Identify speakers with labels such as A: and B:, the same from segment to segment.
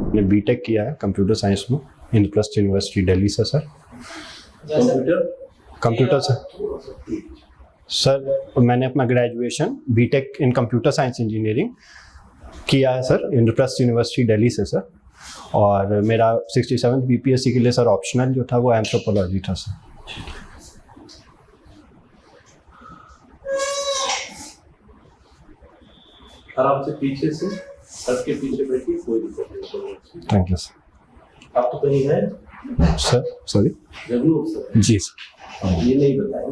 A: मैंने बीटेक किया है कंप्यूटर साइंस में इंद्रप्रस्थ यूनिवर्सिटी दिल्ली से सर। कंप्यूटर सर मैंने अपना graduation BTech in computer science engineering किया है सर इंद्रप्रस्थ यूनिवर्सिटी दिल्ली से सर। और मेरा 67 बीपीएससी के लिए सर ऑप्शनल जो था वो एंथ्रोपोलॉजी था सर।
B: आराम से पीछे से सर के पीछे बैठिए, कोई दिक्कत नहीं।
A: Thank you sir.
B: आप तो कहीं हैं
A: सर? सॉरी
B: जरूर सर।
A: जी सर।
B: ये नहीं बताया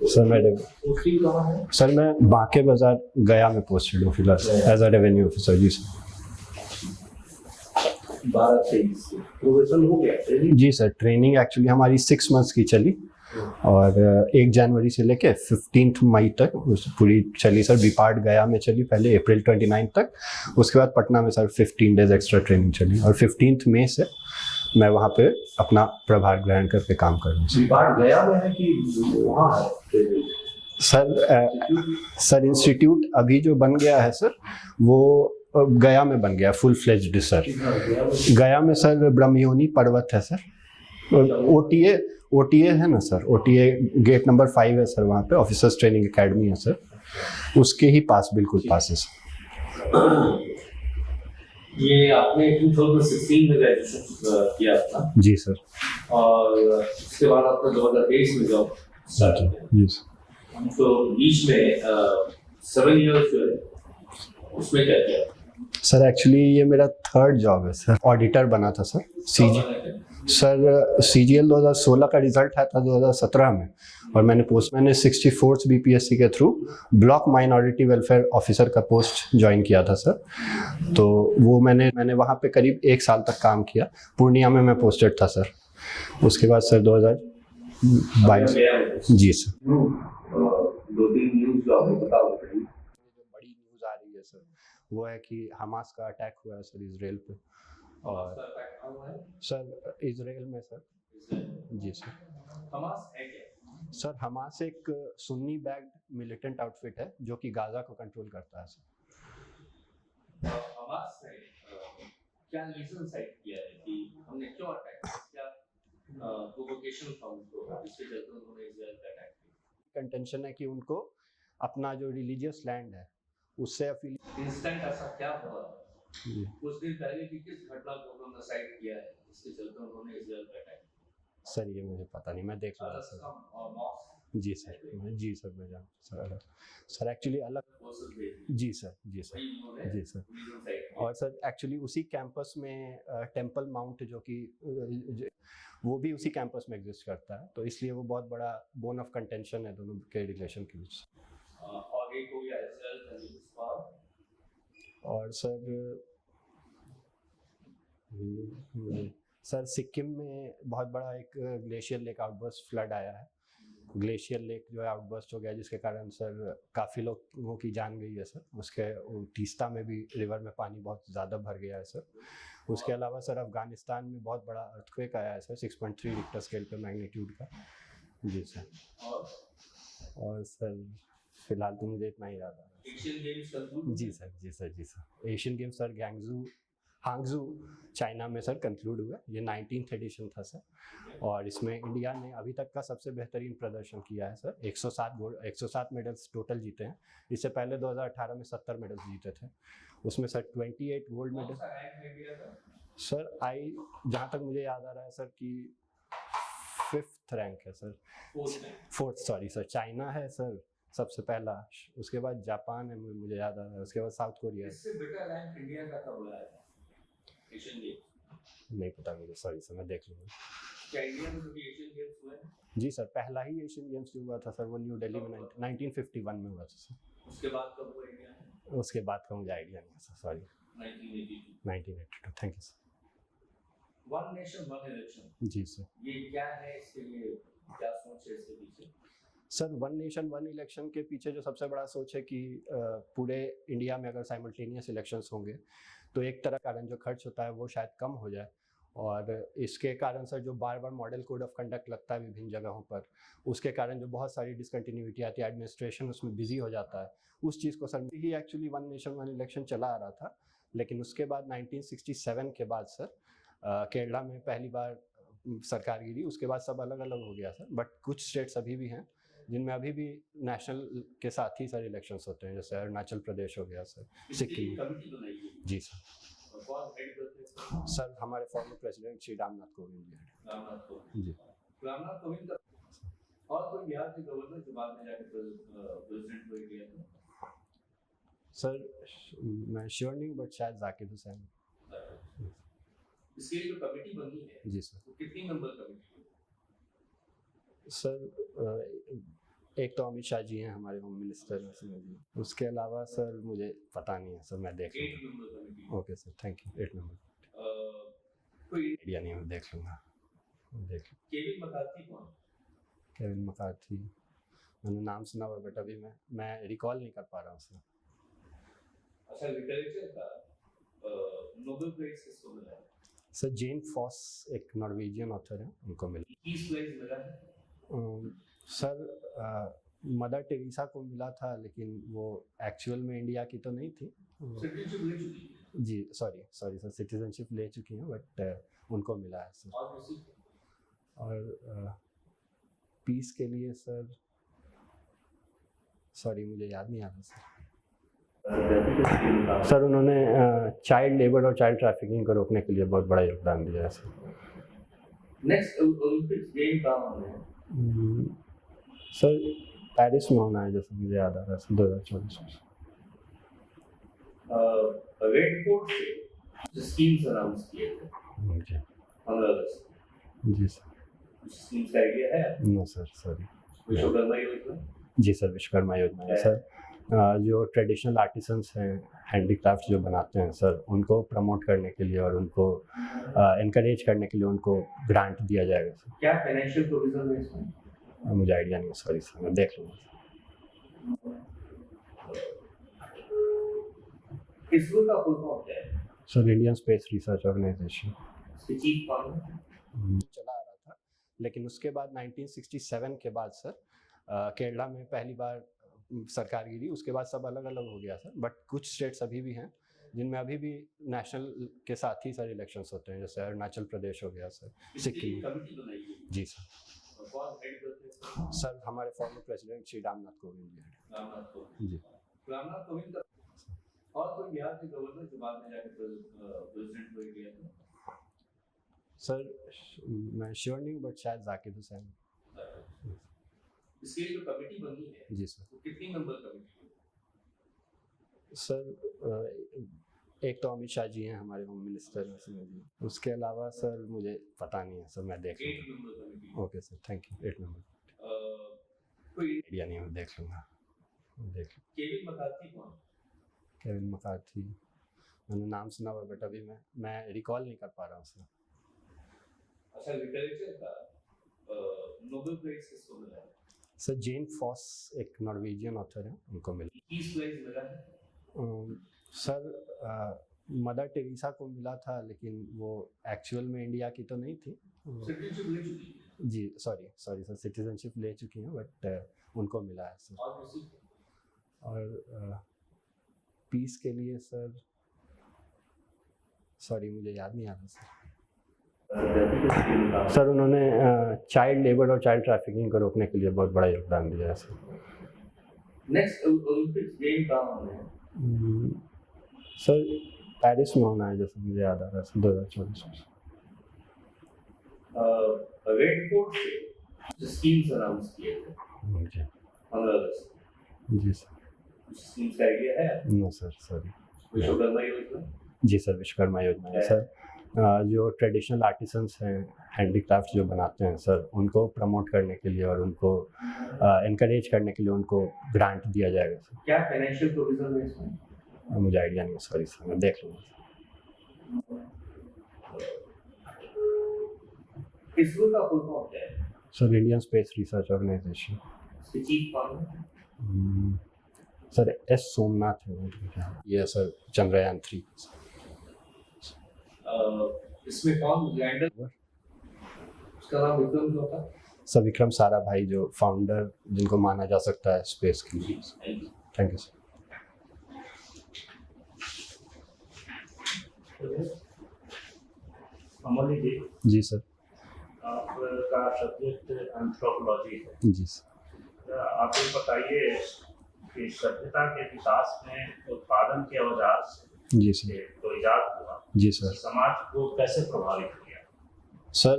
A: सर मैं
B: पोस्टिंग कहाँ है?
A: सर मैं बांके बाजार गया में पोस्टेड हूँ फिलहाल एज अ रेवेन्यू ऑफिसर। जी सर।
B: 12-23 प्रोफेशन हो गया ट्रेनिंग?
A: जी सर, ट्रेनिंग एक्चुअली हमारी 6 मंथ्स की चली और 1 जनवरी से लेके 15 मई तक पूरी चली सर। बीपार्ट गया में चली पहले अप्रैल 29 तक, उसके बाद पटना में सर 15 डेज एक्स्ट्रा ट्रेनिंग चली और 15 मई से मैं वहाँ पे अपना प्रभार ग्रहण करके काम कर रहा हूँ।
B: बीपार्ट गया में है कि वहाँ है ट्रेनिंग?
A: सर इंस्टीट्यूट अभी जो बन गया है सर वो गया में बन गया फुल फ्लेज्ड सर। गया में सर ब्रह्मयोनी पर्वत है सर। ओटीए है ना सर, ओटीए गेट नंबर 5 है सर, वहाँ पे ऑफिसर्स ट्रेनिंग एकेडमी है सर, उसके ही पास बिल्कुल पास है सर।
B: ये आपने 2016 में ग्रेजुएशन किया था?
A: जी सर।
B: और उसके बाद आपने 2023 में जॉब स्टार्ट किया?
A: जी सर।
B: तो बीच में 7 इयर्स जो है उसमें क्या किया?
A: सर एक्चुअली ये मेरा 3rd जॉब है सर। ऑडिटर बना था सर। सीजीएल 2016 का रिजल्ट आया था 2017 में और मैंने 64th बीपीएससी के through block minority welfare officer का पोस्ट ज्वाइन किया था सर। तो वो मैंने वहाँ पे करीब 1 साल तक काम किया। पूर्णिया में मैं पोस्टेड था सर। उसके बाद सर 2022 जी सर।
B: 2-3 न्यूज़ जो आपको पता होगा,
A: जो बड़ी न्यूज़ आ रही है सर वो है कि हमास का अटैक हुआ है सर इजराइल पे। और सर इजराइल में सर। जी सर।
B: हमास है क्या?
A: सर हमास एक सुन्नी बैक्ड मिलिटेंट आउटफिट है जो कि गाजा को कंट्रोल करता है सर।
B: हमास ने क्या रीजन साइड किया है कि हमने क्यों अटैक किया? क्या प्रोवोकेशन था उनको जिसके चलते उन्होंने इजराइल पे अटैक किया?
A: कंटेंशन है कि उनको अपना जो रिलीजियस लैंड है उससे
B: इंस्टेंट ऐसा क्या हुआ कुछ दिन पहले कि किस घटना को उन्होंने साइड किया है जिसके चलते उन्होंने इजराइल पे अटैक किया?
A: सर ये मुझे पता नहीं, मैं देख लूँगा सर। जी सर। जी सर मैं जानता सर एक्चुअली अलग। जी सर। जी सर। जी सर। और सर एक्चुअली उसी कैंपस में टेम्पल माउंट जो कि वो भी उसी कैंपस में एग्जिस्ट करता है, तो इसलिए वो बहुत बड़ा बोन ऑफ कंटेंशन है दोनों के रिलेशन के बीच।
B: और एक हो गया इजराइल
A: और सर सिक्किम में बहुत बड़ा एक ग्लेशियर लेक आउटबर्स्ट फ्लड आया है। ग्लेशियर लेक जो है आउटबर्स्ट हो गया जिसके कारण सर काफ़ी लोगों की जान गई है सर। उसके तीस्ता में भी रिवर में पानी बहुत ज़्यादा भर गया है सर। उसके अलावा सर अफगानिस्तान में बहुत बड़ा अर्थक्वेक आया है सर 6.3 रिक्टर स्केल पे मैग्नीट्यूड का। जी सर। और सर फिलहाल तो मुझे इतना ही याद आ रहा है।
B: एशियन गेम्स
A: जी सर। जी सर। जी sir. Asian Games sir Hangzhou China में सर कंक्लूड हुआ। ये 19th एडिशन था सर और इसमें इंडिया ने अभी तक का सबसे बेहतरीन प्रदर्शन किया है सर। 107 मेडल्स टोटल जीते हैं। इससे पहले 2018 में 70 मेडल्स जीते थे। उसमें सर 28 गोल्ड मेडल सर जहाँ तक मुझे याद आ रहा है सर कि 5th रैंक है sir. 4th sorry sir. China है सर सबसे पहला, उसके बाद जापान है मुझे याद आ रहा है, उसके बाद साउथ कोरिया है।
B: इससे बेटर रैंक इंडिया का कब हुआ है एशियन गेम्स?
A: नहीं पता मुझे, सॉरी सर मैं देख लूँगा।
B: क्या इंडिया में कभी एशियन गेम्स हुए हैं?
A: जी सर पहला ही एशियन गेम्स जो हुआ था सर वो न्यू दिल्ली में 1951 में हुआ था सर।
B: उसके बाद कब हुआ इंडिया में?
A: उसके बाद का मुझे आइडिया नहीं है sir, sorry. 1982। Thank you sir.
B: One nation one election.
A: जी सर।
B: ये क्या है, इसके लिए क्या सोच है इसके पीछे?
A: Sir one nation one election के पीछे जो सबसे बड़ा सोच है कि पूरे इंडिया में अगर साइमल्टेनियस इलेक्शंस होंगे तो एक तरह कारण जो खर्च होता है वो शायद कम हो जाए और इसके कारण सर जो बार बार मॉडल कोड ऑफ कंडक्ट लगता है विभिन्न जगहों पर, उसके कारण जो बहुत सारी डिसकंटिन्यूटी आती है, एडमिनिस्ट्रेशन उसमें बिजी हो जाता है, उस चीज़ को सर ही actually one nation one election चला आ रहा था लेकिन उसके बाद 1967 के बाद सर केरला में पहली बार सरकार गिरी, उसके बाद सब अलग अलग हो गया सर। बट कुछ स्टेट्स अभी भी हैं जिनमें अभी भी नेशनल के साथ ही सारे इलेक्शंस होते हैं, जैसे अरुणाचल प्रदेश हो गया सर, सिक्किम।
B: कमिटी बनाई है।
A: जी सर।
B: और कौन हेड करते हैं?
A: सर हमारे फॉर्मर प्रेसिडेंट श्री रामनाथ कोविंद जी हैं।
B: रामनाथ कोविंद
A: जी।
B: रामनाथ कोविंद का और कोई बिहार के गवर्नर जो बाद में जाके प्रेसिडेंट हुए गए थे?
A: सर मैं श्योर नहीं हूँ, बट शायद जाकिर हुसैन।
B: इसके लिए जो कमेटी बनी है,
A: जी सर।
B: वो कितनी मेंबर कमेटी है?
A: सर एक तो अमित शाह जी हैं हमारे होम मिनिस्टर में जी, उसके अलावा सर मुझे पता नहीं है सर, मैं देख
B: 8
A: लूँगा।
B: Member committee.
A: Okay sir, thank you. 8 number
B: कोई
A: आइडिया नहीं, मैं देख लूँगा। देख
B: केविन मकार्थी कौन?
A: केविन मकार्थी, मैंने नाम सुना हुआ, बट अभी मैं रिकॉल नहीं कर पा रहा हूँ सर।
B: अच्छा, लिटरेचर का नोबेल प्राइज किसको मिला है?
A: सर जेन फॉस एक नॉर्वेजियन ऑथर है, उनको मिला।
B: पीस प्राइज मिला है?
A: सर मदर टेरेसा को मिला था, लेकिन वो एक्चुअल में इंडिया की तो नहीं थी।
B: सिटीजनशिप ले चुकी है।
A: जी सॉरी सर, सिटीजनशिप ले चुकी हैं, बट उनको मिला है सर।
B: और किसी
A: और पीस के लिए सर सॉरी मुझे याद नहीं आ रहा सर। सर उन्होंने चाइल्ड लेबर और चाइल्ड ट्रैफिकिंग को रोकने के लिए बहुत बड़ा योगदान दिया है सर।
B: नेक्स्ट ओलंपिक्स गेम कहाँ होने हैं?
A: सर पेरिस में होना है, जैसे मुझे याद आ रहा है सर, 2024 में।
B: रेड फोर्ट से जो स्कीम्स अनाउंस किए थे
A: जी
B: 15 अगस्त,
A: जी सर।
B: स्कीम्स का आइडिया है?
A: No sir sorry.
B: Vishwakarma Yojana?
A: जी सर, विश्वकर्मा योजना है सर। जो ट्रेडिशनल आर्टिसंस हैं, हैंडीक्राफ्ट जो बनाते हैं सर, उनको प्रमोट करने के लिए और उनको इनकरेज करने के लिए उनको ग्रांट दिया जाएगा सर।
B: क्या फाइनेंशियल प्रोविजन है इसमें?
A: मुझे आइडिया नहीं है, सॉरी सर, मैं देख लूँगा।
B: इसरो का फुल फॉर्म क्या है?
A: Sir Indian space research organization.
B: इसके चीफ कौन है?
A: चला आ रहा था, लेकिन उसके बाद 1967 के बाद सर केरला में पहली बार सरकार गिरी, उसके बाद सब अलग अलग हो गया सर। बट कुछ स्टेट्स अभी भी हैं जिनमें अभी भी नेशनल के साथ ही सारे इलेक्शंस होते हैं, जैसे अरुणाचल प्रदेश हो गया सर, सिक्किम।
B: कमेटी बनाई है।
A: जी सर।
B: और कौन हेड करते हैं?
A: सर हमारे फॉर्मर प्रेसिडेंट श्री रामनाथ कोविंद जी हैं।
B: रामनाथ कोविंद।
A: जी।
B: रामनाथ कोविंद का और कोई बिहार के गवर्नर जो बाद में जाके प्रेसिडेंट हुए गए थे?
A: सर मैं श्योर नहीं हूँ, बट शायद जाकिर हुसैन।
B: इसके लिए जो कमेटी बनी है,
A: जी सर।
B: वो कितनी मेंबर कमेटी है?
A: सर एक तो अमित शाह जी हैं हमारे होम मिनिस्टर में जी, उसके अलावा सर मुझे पता नहीं है सर, मैं देख
B: 8
A: लूँगा।
B: Member committee.
A: Okay sir, thank you. 8 number
B: कोई
A: आइडिया नहीं है, मैं देख लूँगा। देख लूँ।
B: केविन मकार्थी कौन?
A: केविन मकार्थी, मैंने नाम सुना हुआ, बट अभी मैं रिकॉल नहीं कर पा रहा हूँ सर।
B: अच्छा, लिटरेचर का नोबेल प्राइज किसको मिला है?
A: सर जेन फॉस एक नॉर्वेजियन ऑथर है, उनको मिला।
B: पीस प्राइज मिला है?
A: सर मदर टेरेसा को मिला था, लेकिन वो एक्चुअल में इंडिया की तो नहीं थी।
B: सिटीजनशिप ले चुकी है।
A: जी सॉरी सर, सिटीजनशिप ले चुकी हैं, बट उनको मिला है सर।
B: और किसी
A: और पीस के लिए सर सॉरी मुझे याद नहीं आ रहा सर। सर उन्होंने चाइल्ड लेबर और चाइल्ड ट्रैफिकिंग को रोकने के लिए बहुत बड़ा योगदान दिया है सर।
B: नेक्स्ट ओलंपिक्स गेम कहाँ होने हैं?
A: सर पेरिस में होना है, जैसे मुझे याद आ रहा है सर, 2024 में।
B: रेड फोर्ट से जो स्कीम्स अनाउंस किए थे
A: जी
B: 15 अगस्त,
A: जी सर।
B: स्कीम्स का आइडिया है?
A: No sir sorry.
B: Vishwakarma Yojana?
A: जी सर, विश्वकर्मा योजना है सर। जो ट्रेडिशनल आर्टिसंस हैं, हैंडीक्राफ्ट जो बनाते हैं सर, उनको प्रमोट करने के लिए और उनको इनकरेज करने के लिए उनको ग्रांट दिया जाएगा सर।
B: क्या फाइनेंशियल प्रोविजन है इसमें?
A: मुझे आइडिया नहीं है, सॉरी सर, मैं देख लूँगा।
B: इसरो का फुल फॉर्म क्या है?
A: Sir Indian space research organization.
B: इसके चीफ कौन है?
A: सर एस सोमनाथ है ये सर, चंद्रयान 3।
B: इसमें कौन लैंडर? उसका नाम विक्रम जो था?
A: सर विक्रम साराभाई, जो फाउंडर जिनको माना जा सकता है स्पेस के लिए। Thank you sir.
C: Amoli ji,
A: जी सर।
C: आपका सब्जेक्ट एंथ्रोपोलॉजी है।
A: जी सर।
C: आप ये बताइए कि सभ्यता के विकास में उत्पादन के औजार
A: जी सर।
C: तो इजाद हुआ,
A: जी सर।
C: समाज को कैसे प्रभावित किया?
A: सर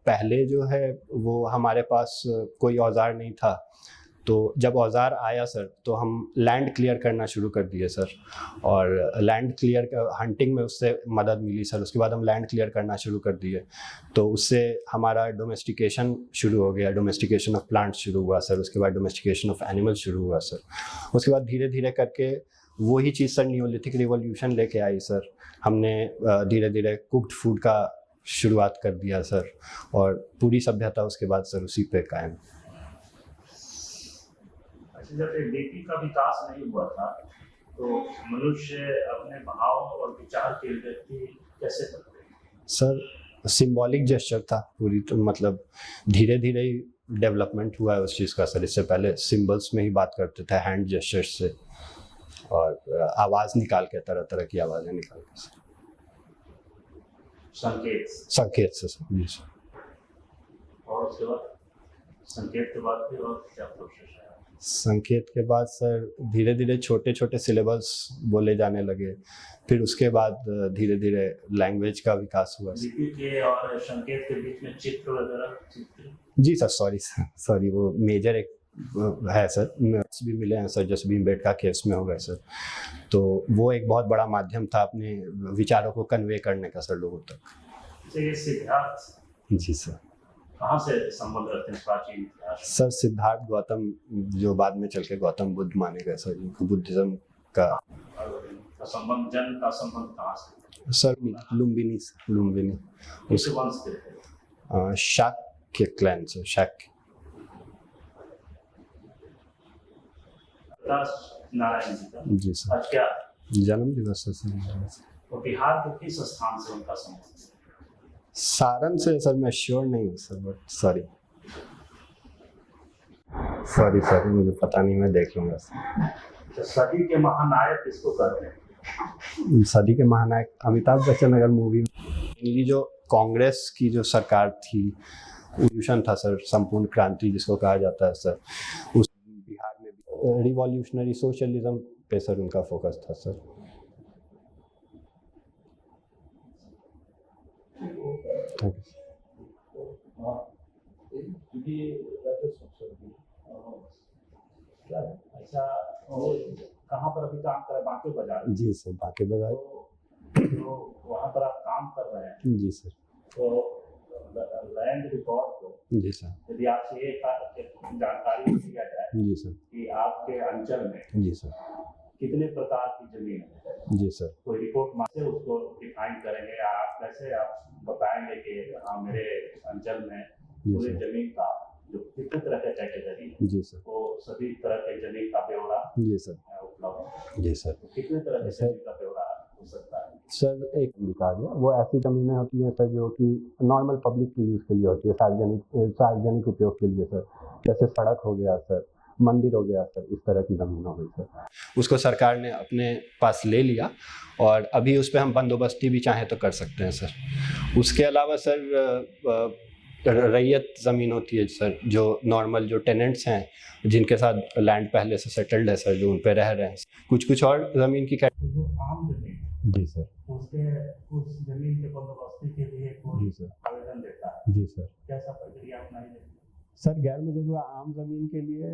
A: पहले जो है वो हमारे पास कोई औजार नहीं था, तो जब औजार आया सर तो हम लैंड क्लियर करना शुरू कर दिए सर, और लैंड क्लियर हंटिंग में उससे मदद मिली सर। उसके बाद हम लैंड क्लियर करना शुरू कर दिए, तो उससे हमारा डोमेस्टिकेशन शुरू हो गया, डोमेस्टिकेशन ऑफ प्लांट्स शुरू हुआ सर। उसके बाद डोमेस्टिकेशन ऑफ एनिमल्स शुरू हुआ सर। उसके बाद धीरे धीरे करके वही चीज़ सर नियोलिथिक रिवॉल्यूशन लेके आई सर। हमने धीरे धीरे कुक्ड फूड का शुरुआत कर दिया सर, और पूरी सभ्यता उसके बाद सर उसी पे कायम।
C: जब नीति का विकास नहीं हुआ था तो मनुष्य अपने भाव और विचार के अभिव्यक्ति कैसे करते हैं?
A: सर सिंबॉलिक जेस्चर था पूरी, तो मतलब धीरे धीरे ही डेवलपमेंट हुआ है उस चीज़ का सर। इससे पहले सिंबल्स में ही बात करते थे, हैंड जेस्चर्स से, और आवाज़ निकाल के, तरह तरह की आवाज़ें निकाल के सर। संकेत से सर। जी सर।
C: और उसके बाद संकेत के बाद फिर और क्या प्रोसेस है?
A: संकेत के बाद सर धीरे धीरे छोटे छोटे सिलेबस बोले जाने लगे, फिर उसके बाद धीरे धीरे लैंग्वेज का विकास हुआ।
C: लिपि के और संकेत के बीच में चित्र वगैरह?
A: जी सर, सॉरी वो मेजर एक है सर, मैथ्स भी मिले हैं सर, जैसे भीमबेटका केव्स में हो गए सर। तो वो एक बहुत बड़ा माध्यम था अपने विचारों को कन्वे करने का सर लोगों तक।
C: ये सिद्धार्थ
A: जी सर।
C: कहाँ से संबंध रखते हैं प्राचीन इतिहास?
A: सर सिद्धार्थ गौतम, जो बाद में चल के गौतम बुद्ध माने गए सर, जिनको बुद्धिज्म का
C: संबंध, जन्म का संबंध कहाँ से?
A: सर लुम्बिनी
C: उस वंश के थे,
A: शाक्य क्लैन सर, शाक्य।
C: नारायण जी का।
A: जी सर।
C: आज क्या
A: जन्म दिवस है सर।
C: तो बिहार के किस स्थान से उनका संबंध?
A: सारण से सर, मैं श्योर नहीं हूँ सर, बट सॉरी मुझे पता नहीं, मैं देख लूंगा सर।
C: तो सदी के महानायक किसको कहते हैं?
A: सदी के महानायक अमिताभ बच्चन। अगर मूवी मेनली जो कांग्रेस की जो सरकार थी, रिवॉल्यूशन था सर, संपूर्ण क्रांति जिसको कहा जाता है सर, उस बिहार में भी रिवॉल्यूशनरी सोशलिज्म पे सर उनका फोकस था सर।
C: अच्छा, कहाँ पर अभी काम कर रहे हैं? बांके बाजार।
A: जी सर, बांके बाजार।
C: तो वहाँ पर आप काम कर रहे हैं?
A: जी सर।
C: तो लैंड रिकॉर्ड को,
A: जी सर,
C: यदि आपसे ये जानकारी दिया जाए
A: जी सर,
C: कि आपके अंचल में
A: जी सर,
C: कितने प्रकार की जमीन है,
A: जी सर,
C: कोई रिपोर्ट मांगे उसको डिफाइन करेंगे, या आप कैसे आप बताएंगे कि हाँ मेरे अंचल में पूरे जमीन का जो कितने तरह के कैटेगरी है,
A: जी सर,
C: वो सभी तरह के जमीन का ब्यौरा
A: जी सर,
C: उपलब्ध?
A: जी सर।
C: तो कितने तरह के जमीन का ब्यौरा हो सकता है?
A: सर एक लिखा गया, वो ऐसी जमीनें होती हैं सर जो कि नॉर्मल पब्लिक की यूज़ के लिए होती है, सार्वजनिक उपयोग के लिए सर, जैसे सड़क हो गया सर, मंदिर हो गया सर, इस तरह की ज़मीन हो गई सर। उसको सरकार ने अपने पास ले लिया, और अभी उस पर हम बंदोबस्ती भी चाहें तो कर सकते हैं सर। उसके अलावा सर रैयत ज़मीन होती है सर, जो नॉर्मल जो टेनेंट्स हैं, जिनके साथ लैंड पहले से सेटल्ड है सर, जो उन पे रह रहे हैं। कुछ और ज़मीन की
C: जो आम जमीन,
A: जी सर,
C: उस जमीन के बंदोबस्ती के लिए कोई
A: जी सर,
C: आवेदन देता है?
A: जी सर।
C: कैसा प्रक्रिया अपनाई जाती है?
A: सर गैर मजरूआ आम ज़मीन के लिए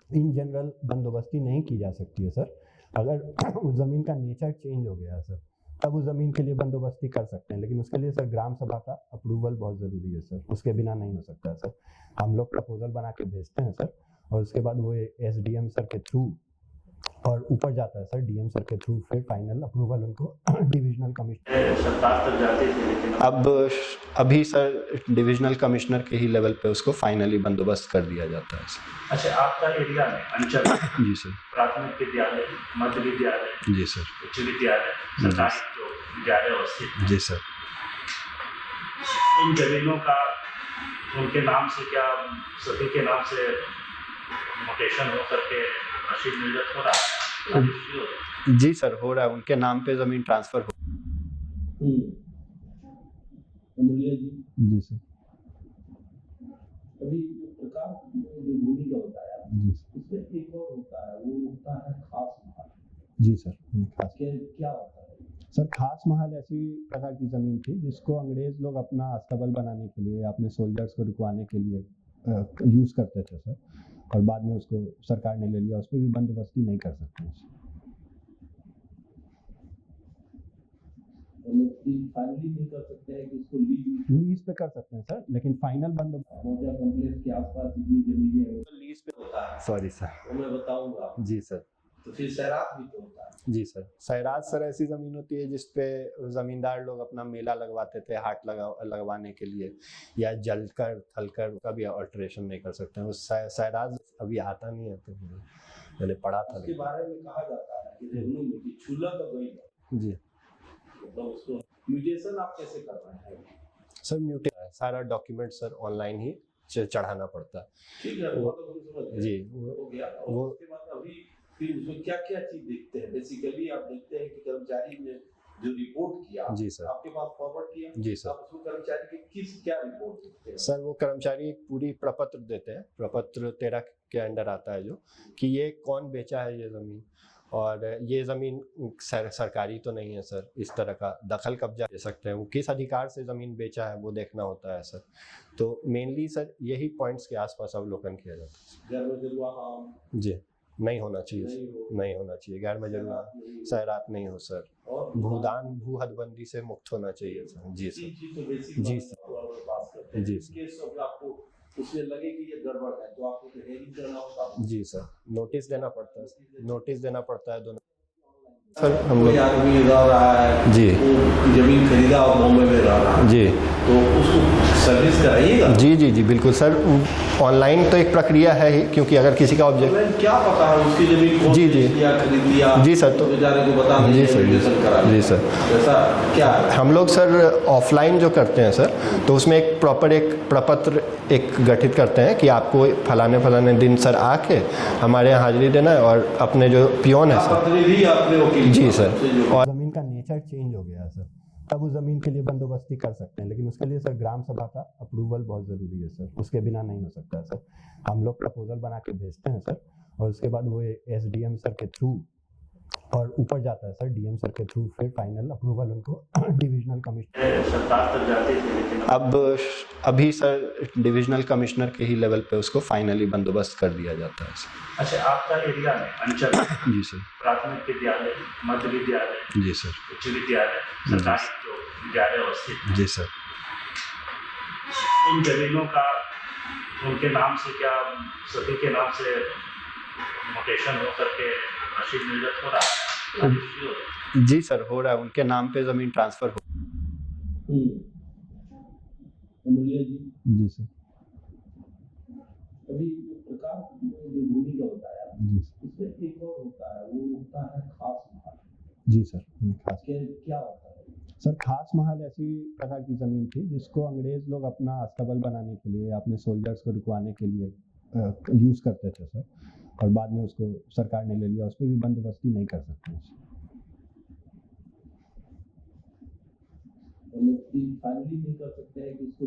A: इन जनरल बंदोबस्ती नहीं की जा सकती है सर। अगर उस ज़मीन का नेचर चेंज हो गया सर, तब उस ज़मीन के लिए बंदोबस्ती कर सकते हैं, लेकिन उसके लिए सर ग्राम सभा का अप्रूवल बहुत ज़रूरी है सर, उसके बिना नहीं हो सकता है सर। हम लोग प्रपोजल बना के भेजते हैं सर, और उसके बाद वो SDM सर के थ्रू और ऊपर जाता है सर, DM सर के थ्रू, फिर फाइनल अप्रूवल उनको डिविजनल कमिश्नर
C: सरकार तक जाती थी, लेकिन
A: अब अभी सर डिविजनल कमिश्नर के ही लेवल पे उसको फाइनली बंदोबस्त कर दिया जाता है सर।
C: अच्छा, आपका एरिया में अंचल
A: जी सर,
C: प्राथमिक विद्यालय, मध्य विद्यालय,
A: जी सर,
C: उच्च विद्यालय, सरकारी जो विद्यालय अवस्थित,
A: जी सर।
C: इन जमीनों का उनके नाम से, क्या सभी के नाम से मोटेशन हो करके रसीद निर्गत हो रहा है?
A: जी सर, हो रहा है, उनके नाम पे जमीन ट्रांसफर हो।
D: अमूल्य जी,
A: जी सर।
D: अभी जो प्रकार जो भूमि का बताया,
A: जी
D: उसमें एक और होता है, वो होता है खास महल।
A: जी सर। खास
D: क्या होता है?
A: सर, खास महल ऐसी प्रकार की जमीन थी जिसको अंग्रेज लोग अपना अस्तबल बनाने के लिए, अपने सोल्जर्स को रुकवाने के लिए यूज करते थे सर, और बाद में उसको सरकार ने ले लिया। उस पर भी बंदोबस्ती नहीं कर सकते।
D: फाइनली नहीं कर सकते हैं कि उसको
A: लीज पे कर सकते हैं सर, लेकिन फाइनल बंदोबस्त
D: मौजा कॉम्प्लेक्स के आसपास जितनी जमीनें हैं
B: तो लीज पे होता है,
A: सॉरी सर।
D: वो मैं बताऊंगा।
A: जी सर।
D: तो फिर सैरात भी तो होता है।
A: जी सर। सैरात सर ऐसी जमीन होती है जिसपे जमींदार लोग अपना मेला लगवाते थे, हाट लगवाने के लिए, या जलकर थलकर का भी अल्टरेशन नहीं कर सकते हैं। उस सैरात अभी आता नहीं है, तो मैंने पढ़ा था।
D: उसके बारे में कहा जाता है कि रेवन्यू में कि चूल्हा का गई
A: जी
D: मतलब उसको म्यूटेशन आप कैसे कर रहे हैं?
A: सर, म्यूटेशन सारा डॉक्यूमेंट सर ऑनलाइन ही चढ़ाना पड़ता है।
D: ठीक है, वो तो हम समझ गए।
A: जी
D: हो गया। और
A: वो
D: उसके बाद अभी फिर उसमें क्या क्या चीज देखते हैं? बेसिकली आप देखते हैं कि कर्मचारी ने जो रिपोर्ट किया,
A: जी सर।
D: आपके पास फॉरवर्ड किया,
A: जी सर।
D: आप उसको कर्मचारी के क्या रिपोर्ट देखते हैं?
A: सर, वो कर्मचारी एक पूरी प्रपत्र देते हैं, प्रपत्र 13 के अंडर आता है, जो कि ये कौन बेचा है ये ज़मीन, और ये ज़मीन सरकारी तो नहीं है सर, इस तरह का दखल कब्जा दे सकते हैं, वो किस अधिकार से ज़मीन बेचा है वो देखना होता है सर। तो मेनली सर यही पॉइंट्स के आसपास अवलोकन किया जाता
D: घर में जरूर आम
A: है। जी, नहीं होना चाहिए
D: नहीं
A: सर,
D: हो,
A: नहीं होना चाहिए, गैर मजरूआ
D: नहीं,
A: सैरात नहीं हो सर,
D: और
A: भूदान भू हदबंदी से मुक्त होना चाहिए सर। जी सर।
D: चीज तो बेसिक
A: जी
D: बात है, और पास करते हैं।
A: जी सर।
D: केस अब आपको उसमें लगे कि ये गड़बड़ है तो आपको तो हेयरिंग करना होगा।
A: जी सर, नोटिस देना पड़ता है, नोटिस देना पड़ता है दोनों सर। हम
D: कोई
A: लोग
D: आदमी रह रहा है
A: जी,
D: वो जमीन खरीदा और बॉम्बे में रह रहा है,
A: जी
D: तो उसको सर्विस कराइएगा।
A: जी जी जी बिल्कुल सर। ऑनलाइन तो एक प्रक्रिया है ही, क्योंकि अगर किसी का ऑब्जेक्ट
D: हमें क्या पता है उसकी जमीन कौन
A: जी, जी।
D: बेच दिया, खरीद लिया,
A: जी सर, तो
D: बेचारे को बता
A: जी
D: देंगे,
A: सर, जी
D: एप्लीकेशन करा
A: सर, जी
D: देंगे।
A: सर।
D: ऐसा क्या है?
A: हम लोग सर ऑफलाइन जो करते हैं सर, तो उसमें एक प्रॉपर एक प्रपत्र एक गठित करते हैं कि आपको फलाने दिन सर आके हमारे यहाँ हाजिरी देना है, और अपने जो पियोन है सर।
D: प्रतिनिधि अपने वकील
A: जी सर।
D: से जो-
A: और ज़मीन का नेचर चेंज हो गया है सर, तब उस ज़मीन के लिए बंदोबस्ती कर सकते हैं, लेकिन उसके लिए सर ग्राम सभा का अप्रूवल बहुत ज़रूरी है सर, उसके बिना नहीं हो सकता है सर। हम लोग प्रपोजल बना के भेजते हैं सर, और उसके बाद वो SDM सर के थ्रू और ऊपर जाता है सर, DM सर के थ्रू, फिर फाइनल अप्रूवल उनको डिविजनल कमिश्नर
C: सरकार तक जाती थी, लेकिन
A: अब अभी सर डिविजनल कमिश्नर के ही लेवल पे उसको फाइनली बंदोबस्त कर दिया जाता है सर।
C: अच्छा, आपका एरिया में अंचल
A: जी सर।
C: प्राथमिक विद्यालय, मध्य विद्यालय,
A: जी सर।
C: उच्च विद्यालय, सरकारी जो विद्यालय अवस्थित हैं,
A: जी सर।
C: इन जमीनों का उनके नाम से क्या सभी के नाम से मोटेशन हो करके रसीद निर्गत हो रहा है?
A: जी सर, हो रहा है, उनके नाम पे ज़मीन ट्रांसफ़र हो।
D: अमूल्य जी,
A: जी सर।
D: अभी जो प्रकार जो भूमि का बताया,
A: जी
D: उसमें एक और होता है, वो होता है खास महल।
A: जी सर। खास
D: क्या होता है?
A: सर, खास महल ऐसी प्रकार की ज़मीन थी जिसको अंग्रेज लोग अपना अस्तबल बनाने के लिए, अपने सोल्जर्स को रुकवाने के लिए यूज़ करते थे सर, और बाद में उसको सरकार ने ले लिया। उस पर भी बंदोबस्ती नहीं कर सकते हैं सर।
D: फाइनली नहीं कर सकते हैं कि उसको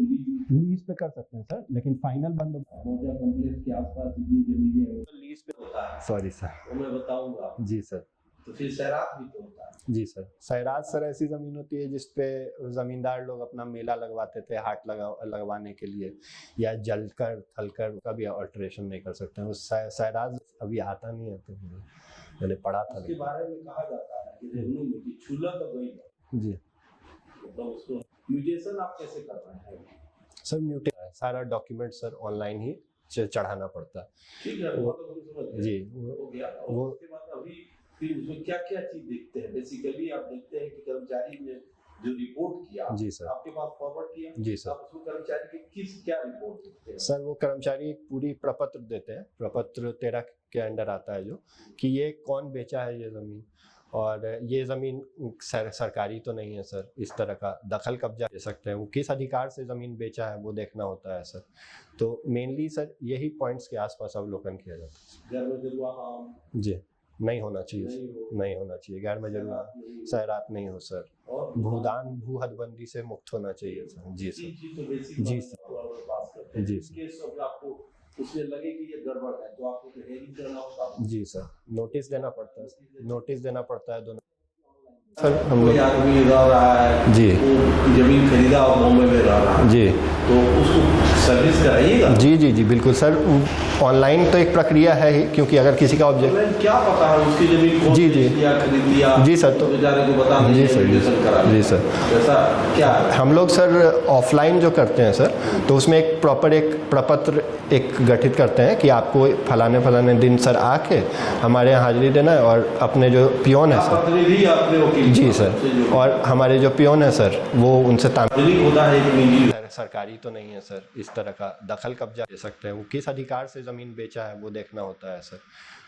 A: लीज पे कर सकते हैं सर, लेकिन फाइनल बंदोबस्त
D: मौजा कॉम्प्लेक्स के आसपास जितनी जमीनें हैं
B: तो लीज पे होता है,
A: सॉरी सर।
D: वो मैं बताऊंगा।
A: जी सर।
D: तो फिर सैरात भी तो होता है।
A: जी सर। सैरात सर ऐसी ज़मीन होती है जिसपे ज़मींदार लोग अपना मेला लगवाते थे, हाट लगवाने के लिए, या जलकर थलकर का भी अल्टरेशन नहीं कर सकते हैं। उस सैरात अभी आता नहीं है, तो मैंने पढ़ा था।
D: उसके बारे में कहा जाता है कि रेवन्यू में कि चूल्हा का गई
A: जी
D: मतलब उसको म्यूटेशन आप कैसे कर रहे हैं?
A: सर, म्यूटेशन सारा डॉक्यूमेंट सर ऑनलाइन ही चढ़ाना पड़ता है।
D: ठीक है, वो तो हम समझ गए।
A: जी
D: हो गया। और
A: वो
D: उसके बाद अभी फिर उसमें क्या क्या चीज देखते हैं? बेसिकली आप देखते हैं कि कर्मचारी ने जो रिपोर्ट किया,
A: जी सर।
D: आपके पास फॉरवर्ड किया,
A: जी सर।
D: आप उसको कर्मचारी के क्या रिपोर्ट देखते हैं?
A: सर, वो कर्मचारी एक पूरी प्रपत्र देते हैं, प्रपत्र 13 के अंडर आता है, जो कि ये कौन बेचा है ये ज़मीन, और ये ज़मीन सरकारी तो नहीं है सर, इस तरह का दखल कब्जा दे सकते हैं, वो किस अधिकार से ज़मीन बेचा है वो देखना होता है सर। तो मेनली सर यही पॉइंट्स के आसपास अवलोकन किया जाता है।
D: घर में जरूर आम
A: जी, नहीं होना चाहिए
D: नहीं
A: सर,
D: हो।
A: नहीं होना चाहिए, गैर में जरूर
D: खैरात नहीं हो।
A: खैरात नहीं हो सर,
D: और
A: भूदान भू हदबंदी से मुक्त होना चाहिए सर। जी सर,
D: चीज तो बेसिक
A: जी
D: पास करते हैं।
A: जी सर।
D: केस अगर आपको उसमें लगे कि ये गड़बड़ है तो आपको तो हेयरिंग करना होगा।
A: जी सर, नोटिस देना पड़ता है, नोटिस देना पड़ता है दोनों सर। हम
D: कोई
A: लोग
D: आदमी रह रहा है
A: जी।
D: वो जमीन खरीदा और बॉम्बे में रह रहा है
A: जी
D: तो उसको सर्विस कराइएगा।
A: जी जी जी बिल्कुल सर, ऑनलाइन तो एक प्रक्रिया है ही, क्योंकि अगर किसी का ऑब्जेक्ट
D: ऑनलाइन क्या पता है उसकी जमीन कौन
A: जी, जी।
D: बेच दिया खरीद लिया।
A: जी सर, तो
D: बेचारे को बता नहीं
A: जी सर, जी
D: एजुकेशन करा
A: जी सर।
D: ऐसा क्या है?
A: हम लोग सर ऑफलाइन जो करते हैं सर, तो उसमें एक प्रॉपर एक प्रपत्र एक गठित करते हैं कि आपको फलाने फलाने दिन सर आके हमारे यहाँ हाजिरी देना है, और अपने जो पियोन है सर,
D: प्रतिनिधि अपने वकील
A: जी
D: से
A: सर,
D: जो
A: और हमारे जो पियोन है सर वो उनसे
D: सार्वजनिक होता है एक निजी
A: सरकारी तो नहीं है सर, इस तरह का दखल कब्जा दे सकते हैं, वो किस अधिकार से ज़मीन बेचा है वो देखना होता है सर।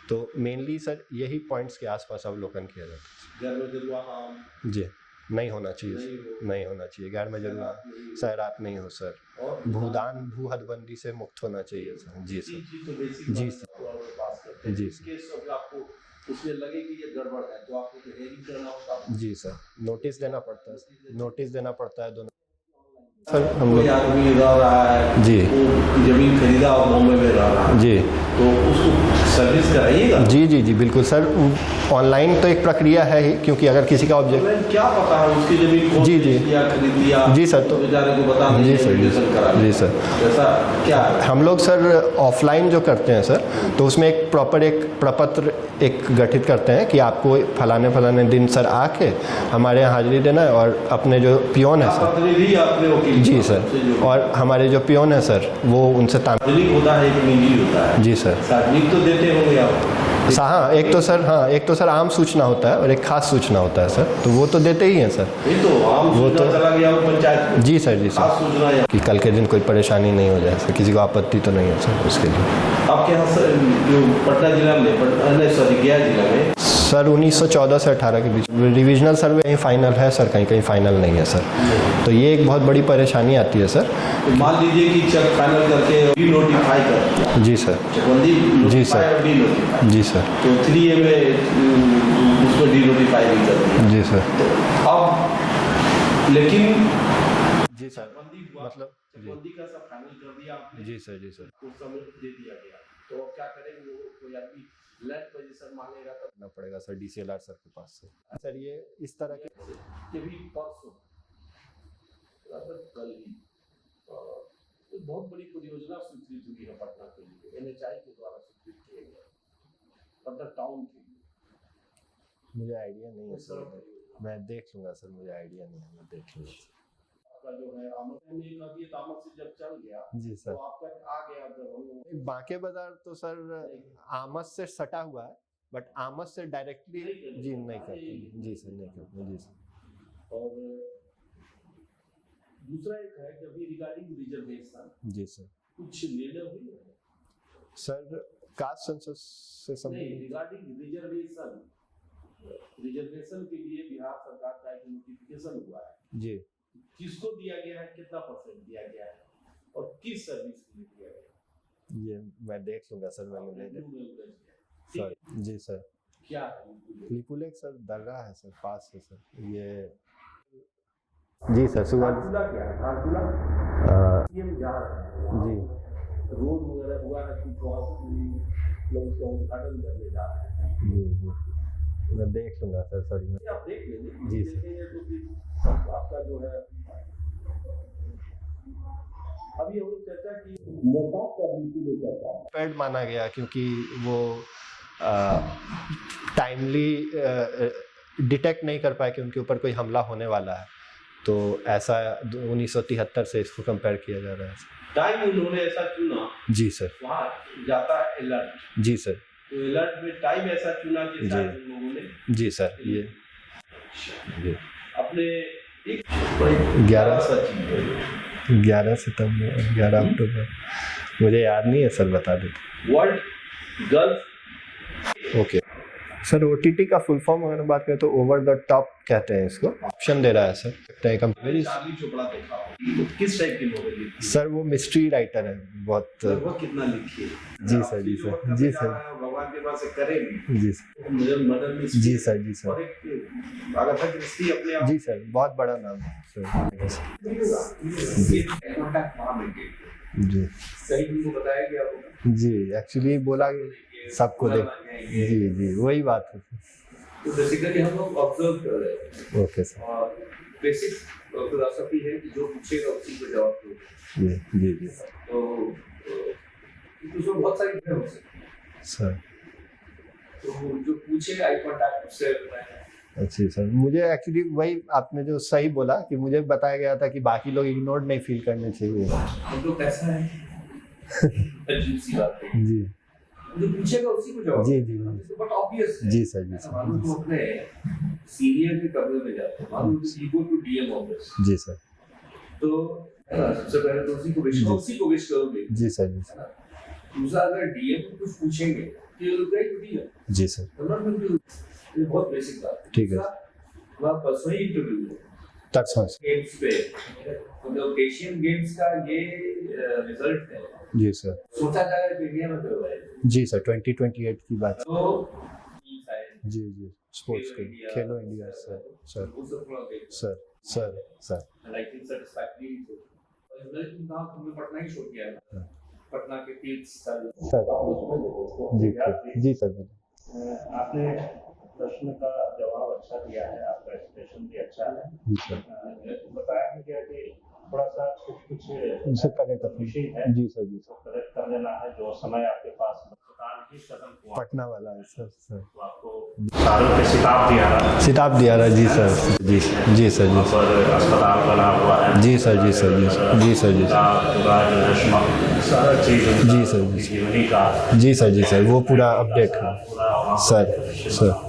A: तो मेनली सर यही पॉइंट्स के आसपास अवलोकन किया जाता
D: घर में जलवा आम
A: है जी। नहीं होना चाहिए
D: नहीं
A: सर,
D: हो।
A: नहीं होना चाहिए, गैर में जरूर
D: खैरात नहीं हो।
A: खैरात नहीं हो सर,
D: और
A: भूदान भू हदबंदी से मुक्त होना चाहिए सर। जी सर,
D: चीज तो बेसिक
A: जी
D: पास करते हैं।
A: जी
D: केस अगर आपको उसमें लगे कि ये गड़बड़ है तो आपको तो हेयरिंग करना होगा।
A: जी सर, नोटिस देना पड़ता है, नोटिस देना पड़ता है दोनों सर। हम
D: कोई
A: लोग
D: आदमी रह रहा है
A: जी।
D: वो जमीन खरीदा और बॉम्बे में रह रहा है
A: जी
D: तो उसको सर्विस कराइएगा।
A: जी जी जी बिल्कुल सर, ऑनलाइन तो एक प्रक्रिया है ही, क्योंकि अगर किसी का ऑब्जेक्ट
D: ऑनलाइन क्या पता है उसकी जमीन कौन
A: जी, जी।
D: बेच दिया खरीद लिया।
A: जी सर, तो
D: बेचारे को बता नहीं
A: जी सर, जी
D: एजुकेशन करा
A: सर, जी सर।
D: ऐसा क्या है?
A: हम लोग सर ऑफलाइन जो करते हैं सर, तो उसमें एक प्रॉपर एक प्रपत्र एक गठित करते हैं कि आपको फलाने फलाने दिन सर आके हमारे यहाँ हाजिरी देना है, और अपने जो पियोन है सर,
D: प्रतिनिधि अपने वकील
A: जी
D: से
A: सर,
D: जो
A: और हमारे जो पियोन है सर वो उनसे
D: सार्वजनिक होता है एक निजी होता है।
A: जी सर।
D: सार्वजनिक तो देते होंगे आप।
A: हाँ, एक तो सर, हाँ एक तो सर आम सूचना होता है और एक खास सूचना होता है सर, तो वो तो देते ही हैं सर।
D: ये तो आम
A: वो
D: सूचना
A: तो-
D: चला गया वो पंचायत में।
A: जी सर, जी सर,
D: खास सूचना या
A: कि कल के दिन कोई परेशानी नहीं हो जाए सर, किसी को आपत्ति तो नहीं है सर उसके लिए।
D: आपके यहाँ जो पटना जिला में सॉरी गया जिला में
A: सर 1914 से 18 के बीच रिविजनल सर्वे कहीं फाइनल है सर, कहीं कहीं फाइनल नहीं है सर, तो ये एक बहुत बड़ी परेशानी आती है सर।
D: तो मान लीजिए कि चेक फाइनल करके डी नोटिफाई कर दिया
A: जी सर,
D: चकबंदी
A: जी सर।
D: notify और डी नोटिफाई
A: जी सर,
D: तो 3A में उसको डी नोटिफाई भी कर दिया।
A: जी सर,
D: अब लेकिन
A: जी सर,
D: चकबंदी हुआ
A: मतलब जी,
D: चकबंदी का सब फाइनल कर दिया आपने
A: जी सर, जी सर,
D: उस समय दे दिया गया तो अब क्या करेंगे वो कोई आदमी लैंड पोजीशन मांगेगा तब
A: करना पड़ेगा सर DCLR सर के पास से सर। ये इस तरह के
D: ये भी परसों लगभग कल ही एक बहुत बड़ी परियोजना स्वीकृत हुई है पटना के लिए NHI के द्वारा स्वीकृत किए गए पटना टाउन के लिए।
A: मुझे आइडिया नहीं है सर,
D: परियोजना
A: मैं देख लूँगा सर, मुझे आइडिया नहीं है, मैं देख लूँगा।
D: आपका जो है आमद में एक अभी तामत से जब चल गया
A: जी
D: तो
A: सर,
D: आपका आ गया जब हम लोग
A: बांके बाजार तो सर आमद से सटा हुआ है, बट आमद से डायरेक्टली जी नहीं करते, जी सर नहीं करते, जी सर,
D: और दूसरा एक है कि अभी रिगार्डिंग रिजर्वेशन
A: जी सर।
D: कुछ निर्णय हुई है
A: सर कास्ट सेंसस से
D: नहीं
A: संबंधित
D: रिगार्डिंग रिजर्वेशन के लिए बिहार सरकार का एक नोटिफिकेशन हुआ है
A: जी,
D: किसको दिया गया है कितना परसेंट दिया गया है और किस सर्विस के लिए दिया गया है
A: ये मैं देख लूँगा सर, मैंने नहीं देखा
D: में उलझ गया
A: सर। जी सर,
D: क्या है बिल्कुल।
A: लिपुलेक सर दर्गा है सर, पास है सर ये। जी सर, सुबह
D: धारचूला क्या है धारचूला सीएम जा रहे हैं
A: जी,
D: रोड वगैरह हुआ है कि लोग उसका उद्घाटन करने जा रहे हैं
A: जी जी, मैं देख लूँगा सर, सॉरी मैं
D: आप देख लेंगे
A: जी सर।
D: देखेंगे तो फिर आपका जो है अभी हम लोग चर्चा की मोसाद का बिल्कुल चर्चा
A: पैड माना गया, क्योंकि वो टाइमली डिटेक्ट नहीं कर पाए कि उनके ऊपर कोई हमला होने वाला है, तो ऐसा 1973 से इसको कंपेयर किया जा रहा है।
D: टाइम उन्होंने ऐसा चुना
A: जी सर,
D: वहाँ जाता है अलर्ट
A: जी सर,
D: तो अलर्ट में टाइम ऐसा चुना कि
A: जी।
D: शायद उन लोगों ने
A: जी सर, ये जी
D: अपने एक
A: 11
D: सा चीज है
A: 11 सितंबर 11 अक्टूबर, मुझे याद नहीं है सर, बता देते।
D: World girls
A: okay sir, OTT का फुल फॉर्म अगर बात करें तो ओवर द टॉप कहते हैं इसको, ऑप्शन दे रहा है सर।
D: चार्ली चोपड़ा देखा हो तो किस टाइप की नॉवेल लिखी
A: सर वो मिस्ट्री राइटर है बहुत।
D: लगभग कितना लिखी है
A: जी सर, जी सर, जी सर,
D: भगवान भगवान के पास करेंगे।
A: जी सर।
D: मुझे मदद मिल
A: जी सर। जी सर।
D: और एक आगाथा क्रिस्टी अपने आप
A: जी सर, बहुत बड़ा नाम है सर।
B: ये कॉन्टैक्ट वहाँ मेंटेन
A: जी
B: सही तुमको बताया गया होगा
A: जी, एक्चुअली बोला कि सबको देख। जी जी, वही बात है।
B: तो बेसिकली हम लोग ऑब्जर्व कर रहे हैं
A: ओके सर।
B: और बेसिक फिलॉसफी है कि जो पूछेगा उसी को जवाब दो।
A: जी जी जी
B: तो उसमें बहुत सारी चीजें हो सकती हैं।
A: सर।
B: तो जो पूछेगा आई कांटेक्ट उससे
A: अच्छी सर, मुझे एक्चुअली वही आपने जो सही बोला कि मुझे बताया गया था कि बाकी लोग इग्नोर्ड नहीं फील करने चाहिए।
B: हम लोग कैसा है अजीब सी बात है।
A: जी
B: जो पूछेगा उसी को जवाब
A: जी जी
B: बट ऑब्वियस है।
A: जी सर। जी
B: मानो तो
A: सर।
B: अपने सीनियर के कमरे में जाते हैं, मानो तो you go to DM office,
A: जी सर।
B: तो सबसे पहले तो उसी को विश करोगे।
A: जी सर। जी सर।
B: दूसरा अगर डीएम कुछ पूछेंगे तो ये लोग गए डीएम
A: जी सर।
B: ये बहुत बेसिक बात है।
A: ठीक है।
B: वहाँ पर्सनली इंटरव्यू
A: तक समझ।
B: गेम्स पे मतलब एशियन गेम्स का ये रिजल्ट है।
A: जी सर।
B: सोचा जा रहा है कि इंडिया में करवाए
A: जी सर, 2028 की बात।
B: तो
A: जी जी, स्पोर्ट्स के खेलो इंडिया सर। सर
B: वो सब थोड़ा देख
A: sir sir sir.
B: Like in satisfactory और रिजल्ट तुम कहाँ तुमने पटना ही छोड़ दिया है, पटना के तीर्थ स्थल
A: सर जी सर।
C: आपने प्रश्न का जवाब अच्छा दिया है, आपका एक्सप्रेशन भी अच्छा है।
A: जी सर।
C: बताया भी गया कि थोड़ा सा कुछ
A: सर करेक्ट
C: विषय है
A: जी सर। जी
C: तो करेक्ट कर लेना है। जो समय आपके पास अस्पताल ही कदम हुआ
A: पटना वाला है सर। सर
C: तो आपको सालों के सिताब दिया रहा,
A: सिताब दिया रहा। जी सर। जी जी सर। जी
C: पर अस्पताल बना हुआ है।
A: जी सर। जी सर। जी सर। जी सर। जी सर।
C: पूरा जो है सारा चीज
A: जी सर। जी सर।
C: जीवनी का
A: जी सर। जी सर, वो पूरा अपडेट है
C: पूरा
A: सर। सर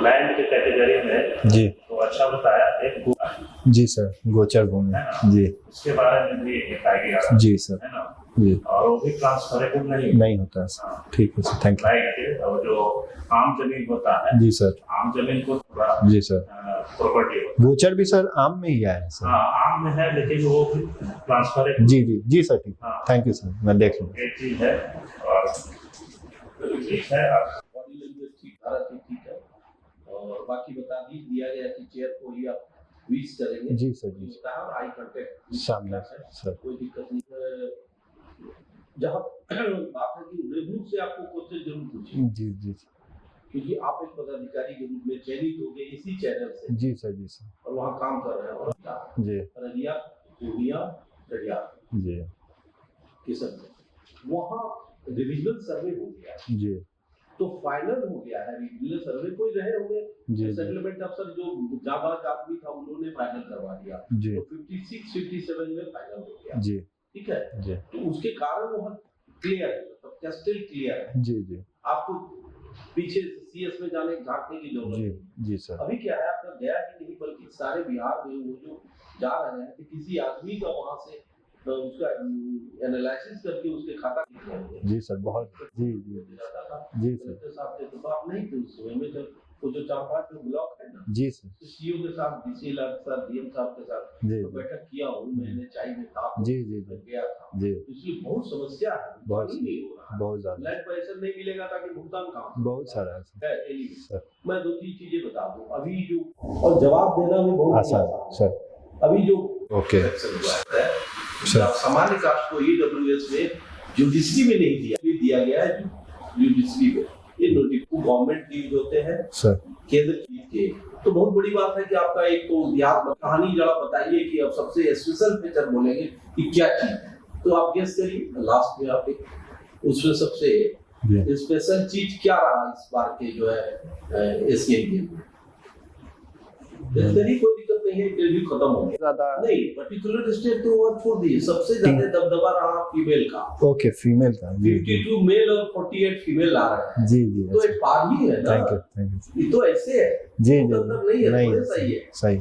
C: लैंड की कैटेगरी में
A: जी
C: तो अच्छा बताया, एक गोवा है
A: जी सर, गोचर भूमि।
C: ना,
A: जी
C: उसके बारे में भी एक आइडिया
A: जी सर।
C: है ना,
A: जी
C: और वो भी ट्रांसफरेबल नहीं
A: नहीं होता है सर।
C: हाँ,
A: ठीक है सर, थैंक
C: लाइक और जो आम जमीन होता है,
A: यू। Ji sir.
C: आम जमीन को थोड़ा
A: जी सर।
C: प्रॉपर्टी होता
A: गोचर भी सर आम में ही आया है
C: है।
A: सर।
C: हाँ, आम में है लेकिन वो भी ट्रांसफरेबल
A: जी जी जी सर, ठीक।
C: हाँ।
A: थैंक यू सर, मैं देख लूँगा।
C: एक चीज है। और ठीक है, आप
D: बॉडी लैंग्वेज ठीक, भारत ही ठीक है। और बाकी बता दिया गया कि चेयर को ही आप विश करेंगे।
A: जी सर, जी
D: होता है और आई कांटेक्ट
A: सामने सर।
D: कोई दिक्कत नहीं। जहाँ बात है कि रेवन्यू से आपको क्वेश्चन जरूर पूछिए,
A: जी जी
D: क्योंकि आप एक पदाधिकारी के रूप में चयनित हो गए इसी चैनल से
A: जी सर। जी सर।
D: और वहाँ काम कर रहे हैं। और
A: जी
D: अररिया, पूर्णिया, कटिहार
A: जी
D: के सब में वहाँ रिविजनल सर्वे हो गया,
A: जी
D: तो फाइनल हो गया है रिविजनल सर्वे। कोई रहे होंगे
A: जी
D: सेटलमेंट अफसर जो जाबाज आदमी था, उन्होंने फाइनल करवा दिया,
A: जी
D: तो 56 57 में फाइनल हो गया।
A: जी
D: ठीक है,
A: जी
D: तो उसके कारण वह क्लियर है, मतलब कैस्टल क्लियर है।
A: जी जी
D: आपको पीछे सीएस में जाने झांकने की जरूरत
A: जी
D: नहीं।
A: जी सर।
D: अभी क्या है, आपका गया ही नहीं बल्कि सारे बिहार में वो जो जा रहे हैं कि किसी आदमी का वहां से उसका एनालिसिस करके उसके खाता
A: जी सर, बहुत जी जी
D: जाता था।
A: जी सर।
D: कलेक्टर साहब थे तो आप नहीं थे उस समय में, जब वो जो 4-5 जो ब्लॉक है ना,
A: जी सर।
D: सीईओ के साथ, डीसी के साथ, डीएम साहब के साथ
A: जी
D: तो बैठक किया हूँ मैंने, चाय में था
A: जी जी जी
D: गया था।
A: जी
D: इसलिए बहुत समस्या है,
A: बहुत
D: पानी नहीं हो रहा है।
A: बहुत ज़्यादा,
D: ब्लड प्रेशर नहीं मिलेगा ताकि भुगतान कहाँ से
A: बहुत सारा है सर।
D: है। anyway,
A: सर
D: मैं 2-3 चीजें बता दूं अभी जो, और जवाब देना भी बहुत
A: आसान
D: आसान
A: सर।
D: है। अभी जो
A: ओके
D: इलेक्शन हुआ है, सामान्य कास्ट को ईडब्ल्यूएस में जुडिशरी में नहीं दिया, भी दिया गया है जुडिशरी में। ये नोटिफिकेशन गवर्नमेंट ड्यूज होते हैं
A: सर।
D: केंद्र के, तो बहुत बड़ी बात है कि आपका एक तो इतिहास कहानी जरा बताइए कि अब सबसे स्पेशल फीचर बोलेंगे कि क्या चीज है, तो आप गेस करिए लास्ट में आप उसमें सबसे स्पेशल चीज क्या रहा इस बार के जो है एशियन गेम में। कोई दिक्कत नहीं है, इंटरव्यू खत्म हो गया।
A: ज़्यादा
D: नहीं, पर्टिकुलर स्टेट तो वो छोड़ दिए, सबसे ज्यादा दबदबा रहा फीमेल का।
A: ओके, फीमेल का। जी जी
D: 52 मेल और 48 फीमेल आ रहे हैं,
A: जी जी।
D: तो एक पार ही है ना।
A: Thank you.
D: ये तो ऐसे है
A: जी जी
D: मतलब नहीं है, थोड़े सही है।
A: सही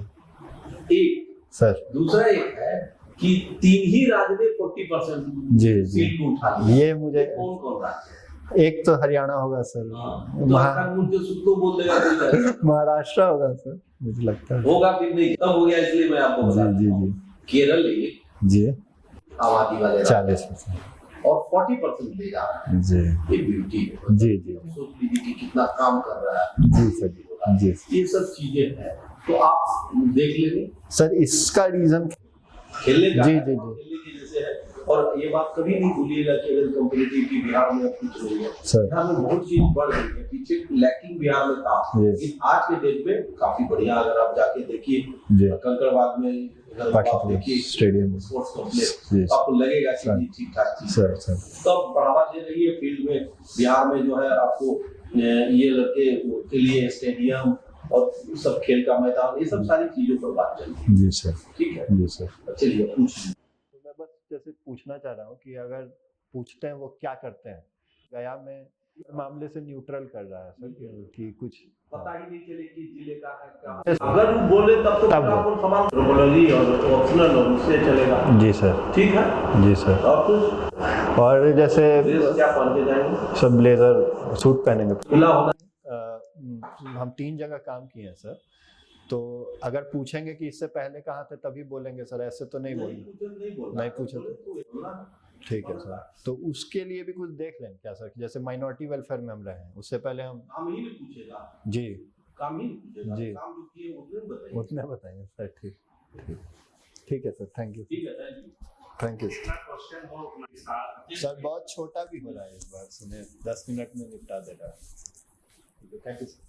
D: एक
A: सर।
D: दूसरा एक है कि 3 ही राज्य ने 40%
A: जी जी,
D: सीट उठा लिया।
A: ये मुझे
D: कौन कौन राज्य है?
A: एक तो हरियाणा होगा सर,
D: तो आकर मुझे सुतो बोल देगा कोई
A: महाराष्ट्र होगा सर, मुझे लगता है।
D: होगा फिर नहीं, तब हो गया, इसलिए मैं आपको बता
A: जी
D: रहा हूं।
A: जी
D: केरल एक
A: जी
D: आबादी वाले राज्य
A: 40%
D: और 40% ले जा रहा है।
A: जी
D: ये ब्यूटी है।
A: जी जी
D: सोच लीजिए कि कितना काम कर रहा है।
A: जी सर जी
D: ये सब चीजें हैं, तो आप देख लेंगे
A: सर। इसका रीजन
D: खेलने का
A: जी,
D: है,
A: जी, जी।
D: खेलने की जैसे है। और ये बात कभी नहीं भूलिएगा कि अगर कम्पिटिटिव की बिहार में कुछ नहीं है,
A: सर।
D: बिहार में बहुत चीज बढ़ रही है, पीछे लैकिंग बिहार में था,
A: Yes.
D: लेकिन आज के डेट में काफी बढ़िया। अगर आप जाके देखिए
A: जी
D: कंकड़बाग में, अगर आप
A: पाटलिपुत्र
D: देखिए
A: स्टेडियम में।
D: Sports complex,
A: Yes.
D: आपको लगेगा कि
A: सर।
D: ये ठीक ठाक चीज
A: सर सर
D: तब बढ़ावा दे रही है फील्ड में। बिहार में जो है आपको ये लड़के के लिए स्टेडियम और सब खेल का मैदान, ये सब सारी चीजों पर बात चल रही है।
A: जी सर।
D: ठीक है,
A: जी सर।
D: चलिए पूछिए।
A: तो मैं बस जैसे पूछना चाह रहा हूँ कि अगर पूछते हैं वो क्या करते हैं, गया में मामले से न्यूट्रल कर रहा है सर कि कुछ
D: पता ही नहीं चले कि जिले का है क्या। अगर वो बोले तब तो आपको सवाल रोबोलॉजी और ऑप्शनल और उससे चलेगा।
A: जी सर।
D: ठीक है
A: जी सर।
D: और कुछ
A: और जैसे
D: ड्रेस क्या पहन के जाएंगे?
A: सब ब्लेजर सूट पहनेंगे।
D: खुला होगा।
A: हम 3 जगह काम किए हैं सर, तो अगर पूछेंगे कि इससे पहले कहाँ थे तभी बोलेंगे सर, ऐसे तो नहीं बोलेंगे। नहीं पूछे तो ठीक है सर। तो उसके लिए भी कुछ देख लें क्या सर, जैसे माइनॉरिटी वेलफेयर में हम रहे हैं, उससे पहले हम
D: काम ही नहीं पूछेगा,
A: जी
D: काम ही नहीं पूछेगा,
A: जी।
D: काम जो किए उतने बताइए।
A: उतने बताएंगे सर। ठीक ठीक ठीक है सर, थैंक यू।
D: ठीक है, थैंक यू।
A: थैंक यू
C: जितना क्वेश्चन हो उतना विस्तार।
A: सर। बहुत छोटा भी हो रहा है इस बार, सुने 10 मिनट में निपटा दे रहा है। Thank you sir.